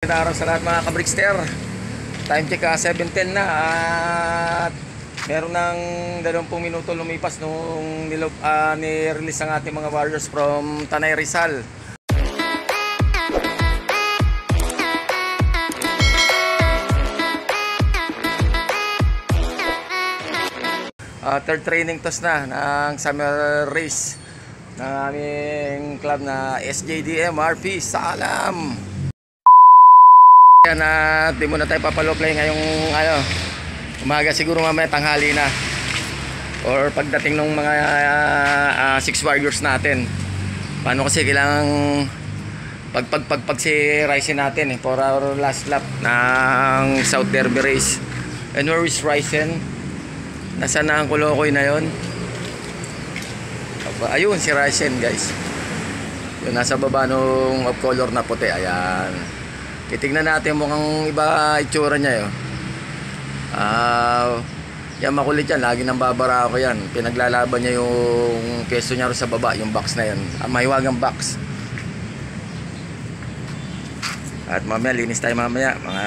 Magandang araw sa lahat mga kabrikster. Time check 7:10 na at meron ng 20 minuto lumipas nung ni-release ang ating mga Warriors from Tanay Rizal. Third training toss na ng summer race ng aming club na SJDM RP Salam. Yan, di muna tayo papaloplay ngayong umaga, siguro mamaya tanghali na or pagdating ng mga 6 Warriors natin. Paano kasi kailangang pag si Ryzen natin for our last lap ng South Derby race. And where is Ryzen? Nasaan na ang Kolokoy na yon? Ayun si Ryzen, guys. Yun, nasa baba nung of color na puti. Ayan, titignan natin, mukhang iba itsura niya yun. Yan, makulit yan, lagi nang babara ako yan. Pinaglalaban niya yung peso niya sa baba, yung box na yan, mahiwagang box. At mamaya, linis tayo mamaya mga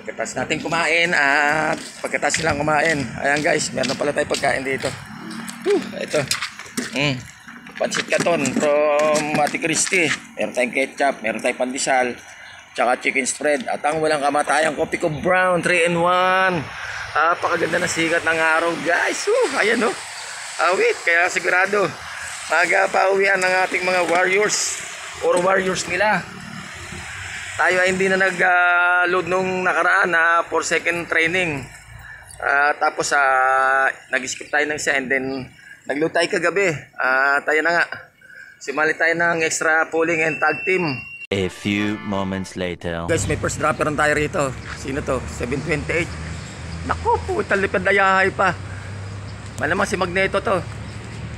pagkatapos natin kumain. At pagkatapos silang kumain, ayan guys, meron pala tayo pagkain dito. Ito Pancit Canton from Ate Christie. Meron tayong ketchup, meron tayong pandesal, tsaka chicken spread. At ang walang kamatayang Coffee Co Brown 3-in-1. Napakaganda na sikat ng araw, guys. Ayan o. Wait, kaya sigurado magpauwian ng ating mga Warriors or Warriors nila. Tayo ay hindi na nag-load nung nakaraan na 4-second training. Tapos nag-skip tayo ng isa and then nag-load tayo kagabi. Tayo na nga, simali tayo ng extra pulling and tag team. A few moments later. Guys, may first dropper tayo rito. Sino to? 728. Naku po, talipad na yahay pa. Malamang si Magneto to.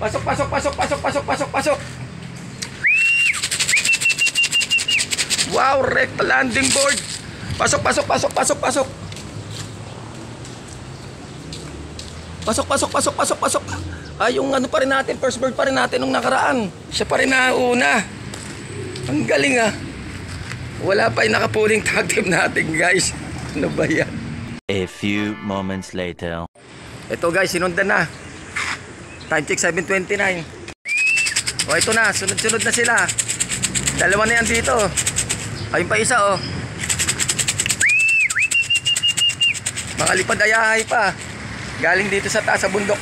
Pasok, pasok, pasok, pasok, pasok, pasok, pasok. Wow, recta landing board. Pasok, pasok, pasok, pasok, pasok. Pasok, pasok, pasok, pasok, pasok. Yung ano pa rin natin, first bird pa rin natin nung nakaraan. Siya pa rin nauna. Ang galing Wala pa yung nakapuling tag team natin, guys. Ano ba yan? A few moments later. Ito guys, sinundan na. Time check 7:29. Ito na, sunod-sunod na sila. Dalawa na yan dito. Ayun pa isa Mga lipad ayahay pa. Galing dito sa taas sa bundok.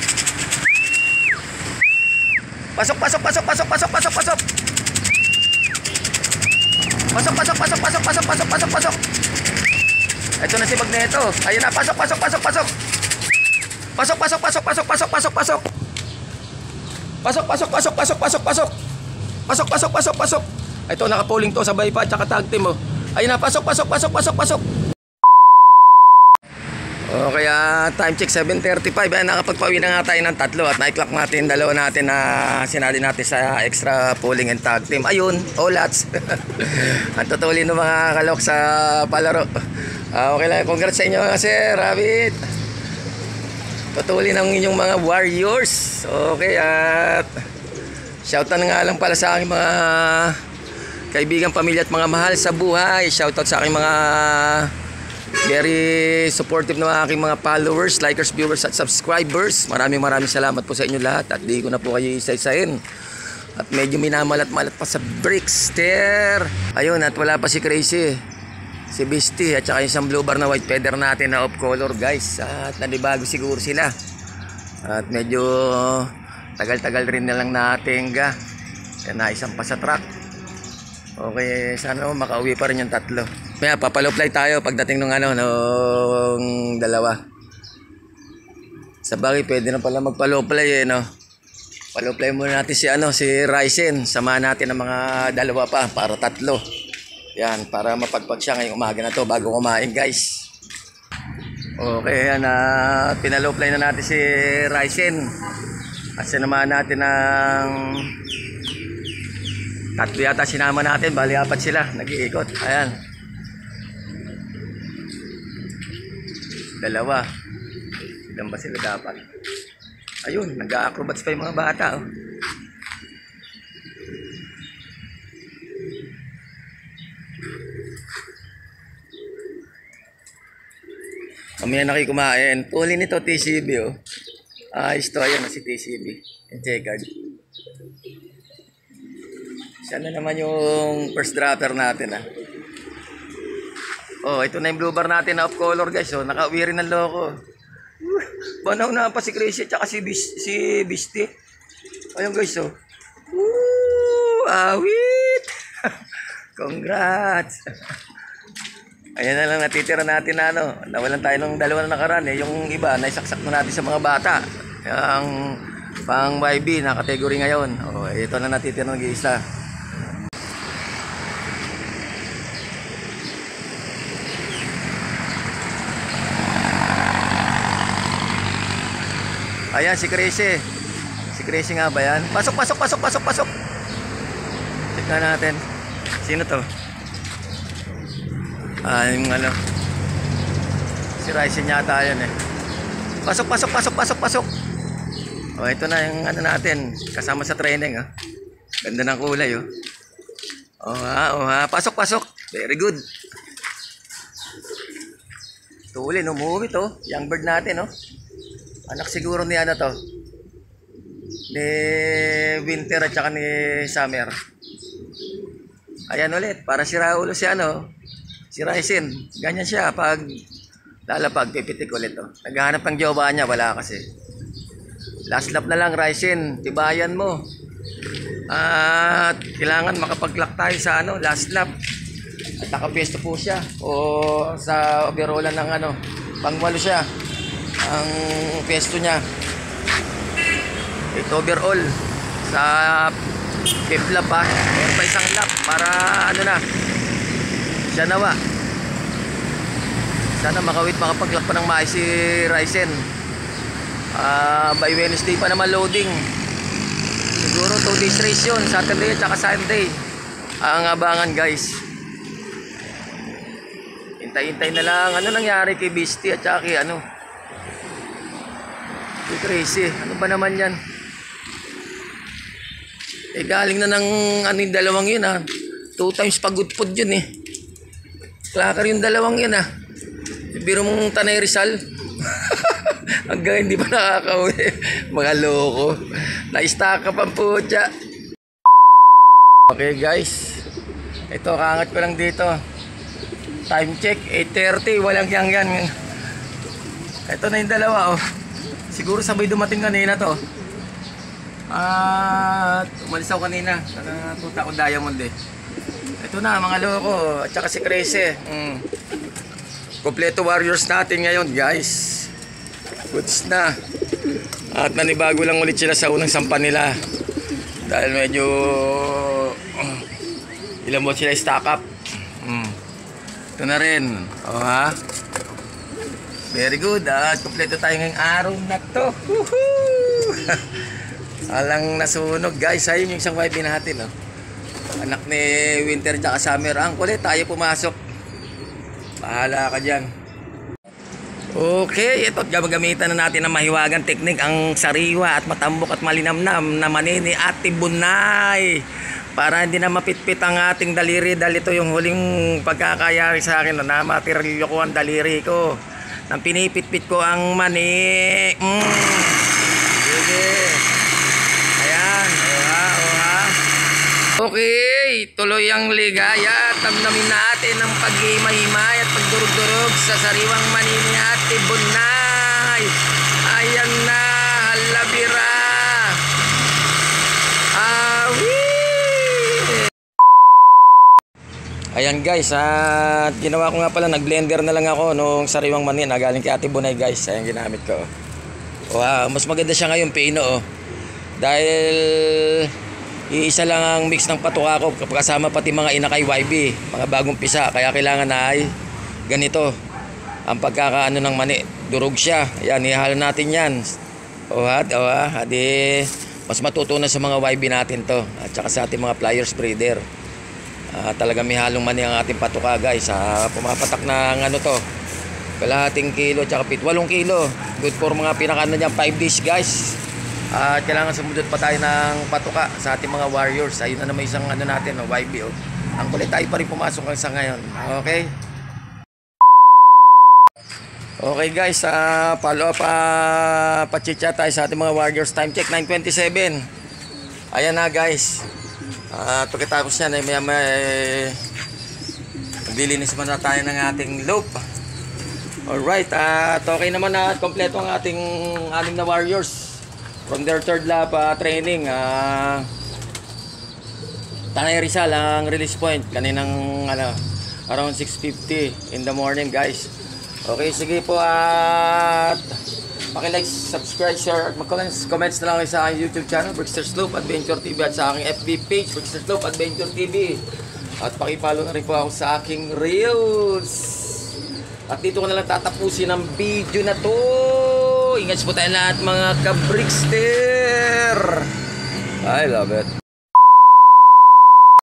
Pasok, pasok, pasok, pasok, pasok, pasok, pasok. Pasok, pasok, pasok, pasok, pasok, pasok, pasok, pasok. Ito na si Magneto. Ayun na, pasok, pasok, pasok, pasok. Pasok, pasok, pasok, pasok, pasok, pasok, pasok. Pasok, pasok, pasok, pasok, pasok, pasok. Pasok, pasok, pasok, pasok. Ito, nakapuling to, sabay pa, tsaka tag team Ayun na, pasok, pasok, pasok, pasok, pasok. Kaya time check 7:35. Nakapagpawi na nga tayo ng 3 at na-clock natin dalawa natin na sinali natin sa extra pulling and tag team. Ayun, olats. Ang tutuli ng mga kalok sa palaro. Okay lang, congrats sa inyo mga sir, Rabbit. Tutuli ng inyong mga Warriors. Okay, at shoutout nga lang pala sa aking mga kaibigan, pamilya at mga mahal sa buhay. Shoutout sa aking mga very supportive na aking mga followers, likers, viewers at subscribers. Maraming salamat po sa inyo lahat. At di ko na po kayo isa-isahin. At medyo minamalat-malat pa sa Brickster. Ayun, at wala pa si Crazy, si Beastie, at saka yung isang blue bar na white feather natin na off color, guys. At nanibago siguro sila. At medyo tagal-tagal rin na lang natin na isang pa sa truck. Okay, sana makauwi pa rin yung 3. Kaya papaloplay tayo pagdating nung nung dalawa. Sa bagay, pwede na pala magpaloplay no. Paloplay muna natin si Ryzen. Samahan natin ang mga dalawa pa para 3. Yan, para mapagpag siya ngayong umaga na to bago kumain, guys. Okay, yan pinaloplay na natin si Ryzen. At sinamahan natin ng 3 yata sinama natin, bali 4 sila, nag-iikot. Ayan. 2. Ilan ba sila dapat? Ayun, nag-acrobats pa yung mga bata Mamaya na kayo kumain. Puli nito, TCB, oh. Ayos to, ayan, si TCB. Yung checkered. Siya na naman yung first dropper natin, ah. Oh, ito na yung blue bar natin na off color, guys. Oh, nakauwi rin ng loko. Banaw na pa si Crazy at saka si Beastie. Ayun, guys, oh. Awit! Congrats! Ayan na lang natitira natin na ano. Nawalan tayo ng dalawa na nakaraan eh. Yung iba, naisaksak na natin sa mga bata. Yung pang YB na kategory ngayon. O, ito na natitira ng isa. Ayan si Crazy. Si Crazy nga ba yan? Pasok! Check na natin. Sino to? Yung ano, si Ryzen yata yan eh. Pasok. O, ito na yung ano natin, kasama sa training, oh. Ganda ng kulay, oh. Pasok. Very good. Tuli, umuwi to. Young bird natin, oh. Anak siguro ni ano to, ni Winter at saka ni Summer. Ayan ulit, para si Raulo si ano, si Ryzen. Ganyan siya pag lalapag, pipitik ulit, oh. Naghahanap ng jowa niya, wala kasi. Last lap na lang, Ryzen, tibayan mo. At kailangan makapag-lock tayo sa ano, last lap. At nakapesto po siya. O sa overallan ng ano, pangwalo siya. Ang pesto niya. Ito overall. Sa fifth lap ha. Meron pa isang lap para ano na. Siya nawa. Sana makapag-lock pa ng maayos si Ryzen. By Wednesday pa naman loading. Siguro 2 days race yun, Saturday at saka Sunday. Ang abangan, guys. Hintay-hintay na lang. Ano nangyari kay Beastie at saka kay ano, kay Crazy? Ano ba naman yan? Galing na ng ano yung dalawang yun, ha. 2 times pagudpod yun eh. Clacker yung dalawang yun, ha. Biro mong Tanay Rizal. Hanggang hindi pa nakakauwi. Mga loko. Na-stack ka pang putya. Okay, guys. Ito, kaangat ko lang dito. Time check, 8:30. Walang yan. Ito na yung dalawa, oh. Siguro sabay dumating kanina to. Umalis ako kanina. Natuta ko Diamond eh. Ito na, mga loko. At saka si Crazy. Kompleto warriors natin ngayon, guys. Goods na. At nanibago lang ulit sila sa unang sampan nila. Dahil medyo ilang buwan sila stack up. Ito na rin. O ha? Very good. At kompleto tayo ngayong araw na to. Alang nasunog, guys. Ayun yung isang YB natin, oh. Anak ni Winter at Summer. Ang kulit, tayo pumasok. Bahala ka dyan. Okay, ito gagamitan na natin ng mahiwagang teknik, ang sariwa at matambok at malinamnam na mani ni Ate Bunay, para hindi na mapitpit ang ating daliri, dahil ito yung huling pagkakayari sa akin, na materilyo ko ang daliri ko nang pinipitpit ko ang mani. Sige. Ayan. Oha. Okay, tuloy ang ligaya. Tamnamin natin ang paghimay-himay at pagdurog-durog sa sariwang mani ni Ate Bunay. Ayan na, halabira. Ayan, guys, at ginawa ko nga pala, nag-blender na lang ako nung sariwang mani na galing kay Ate Bunay, guys. Ayan, ginamit ko. Wow, mas maganda siya ngayon, pino, oh. Dahil iisa lang ang mix ng patuka ko, kasama pati mga inakay YB, mga bagong pisa. Kaya kailangan na ay ganito ang pagkakaano ng mani. Durog siya. Ayan, ihalo natin yan. Hadi, mas matutunan sa mga YB natin to. At saka sa ating mga pliers breeder. Talaga may halong mani ang ating patuka, guys. Pumapatak ng ano to, kalahating kilo at saka 8 kilo. Good for mga pinakaano niyan, 5 days, guys. Kailangan sumudot pa tayo ng patuka sa ating mga warriors. Ayun na naman isang ano natin, YB, oh. Ang kulit, tayo pa rin pumasok sa ngayon. Okay? Okay guys, follow up, pa-chitchat tayo sa ating mga Warriors. Time check, 9:27. Ayan na guys. Pagkatapos yan, maglilinis muna tayo ng ating loop. Alright, at okay naman na at kompleto ang ating 6 na Warriors from their third lap training. Tanay Rizal ang release point kaninang around 6:50 in the morning guys. Okay, sige po, at paki-like, subscribe, share at mag-comments na lang kayo sa aking YouTube channel Brickster Slope Adventure TV at sa aking FB page Brickster Slope Adventure TV, at paki-follow na rin po ako sa aking Reels. At dito ko na lang tatapusin ang video na to. Ingat po tayo lahat mga ka-Brickster. I love it.